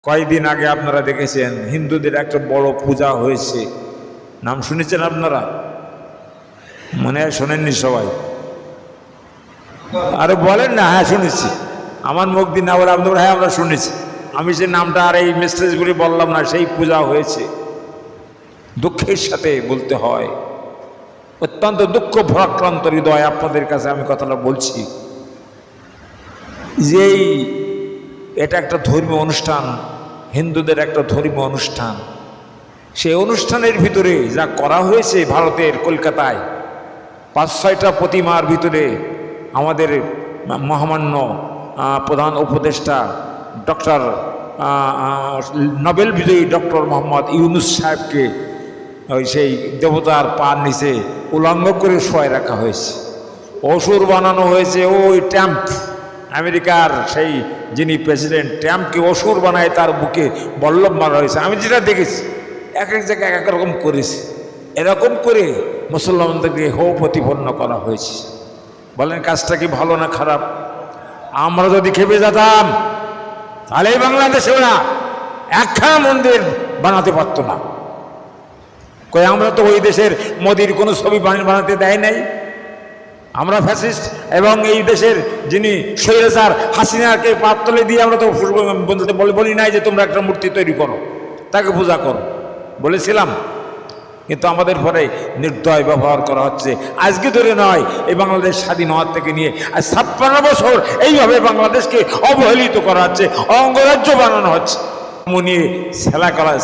কয়েকদিন আগে আপনারা দেখেছেন হিন্দুদের একটা বড় পূজা হয়েছে, নাম শুনেছেন আপনারা? মনে হয় শোনেননি সবাই। আরে বলেন না। হ্যাঁ শুনেছি, আমার মুখ দিন না বলে আপনারা হ্যাঁ আমরা শুনেছি। আমি যে নামটা আর এই মেসেজগুলি বললাম না, সেই পূজা হয়েছে। দুঃখের সাথে বলতে হয়, অত্যন্ত দুঃখ ভরাক্রান্ত হৃদয় আপনাদের কাছে আমি কথাটা বলছি যে এটা একটা ধর্মীয় অনুষ্ঠান, হিন্দুদের একটা ধর্মীয় অনুষ্ঠান। সেই অনুষ্ঠানের ভিতরে যা করা হয়েছে ভারতের কলকাতায় ৫-৬টা প্রতিমার ভিতরে আমাদের মহামান্য প্রধান উপদেষ্টা ডক্টর নোবেল বিজয়ী ডক্টর মোহাম্মদ ইউনুস সাহেবকে ওই সেই দেবতার পার নিচে উলঙ্গ করে শোয়াই রাখা হয়েছে। অসুর বানানো হয়েছে। ওই ট্রাম্প, আমেরিকার সেই যিনি প্রেসিডেন্ট, ট্রাম্পকে অসুর বানায় তার বুকে বল্লভ মারা হয়েছে। আমি যেটা দেখেছি এক এক জায়গায় এক এক রকম করেছে। এরকম করে মুসলমানদেরকে হো প্রতিপন্ন করা হয়েছে। বলেন কাজটা কি ভালো না খারাপ? আমরা যদি খেপে যেতাম তাহলে এই বাংলাদেশে ওরা একখানা মন্দির বানাতে পারতো না। কই আমরা তো ওই দেশের মোদির কোনো ছবি বানাতে দেয় নাই। আমরা ফ্যাসিস্ট এবং এই দেশের যিনি স্বৈরাচার হাসিনাকে পাতলে দিয়ে আমরা তো বলি নাই যে তোমরা একটা মূর্তি তৈরি করো, তাকে পূজা করো, বলেছিলাম। কিন্তু আমাদের পরে নির্দয় ব্যবহার করা হচ্ছে। আজকে ধরে নয়, এই বাংলাদেশ স্বাধীন হওয়ার থেকে নিয়ে আজ ৫৬ বছর এইভাবে বাংলাদেশকে অবহেলিত করা হচ্ছে, অঙ্গরাজ্য বানানো হচ্ছে। নিয়ে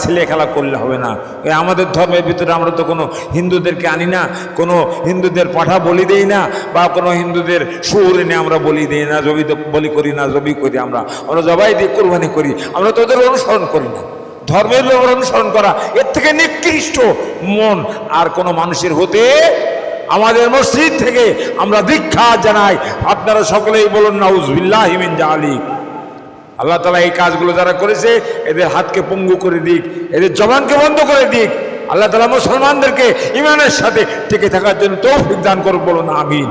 ছেলে খেলা করলে হবে না। আমাদের ধর্মের ভিতরে আমরা তো কোনো হিন্দুদেরকে আনি না, কোনো হিন্দুদের পাঠা বলি দেই না, বা কোনো হিন্দুদের সুর এনে আমরা বলি দেই না, জবি বলি করি না, জবি করি আমরা জবাই দিয়ে কোরবানি করি। আমরা তো ওদের অনুসরণ করি না। ধর্মের ব্যাপার অনুসরণ করা এর থেকে নিকৃষ্ট মন আর কোনো মানুষের হতে আমাদের মসজিদ থেকে আমরা দীক্ষা জানাই। আপনারা সকলেই বলুন নাউজুবিল্লাহি মিন যালিক। আল্লাহ তাআলা এই কাজগুলো যারা করেছে এদের হাতকে পঙ্গু করে দিক, এদের জবানকে বন্ধ করে দিক। আল্লাহ তাআলা মুসলমানদেরকে ঈমানের সাথে টিকে থাকার জন্য তৌফিক দান করুন, বলুন আমিন।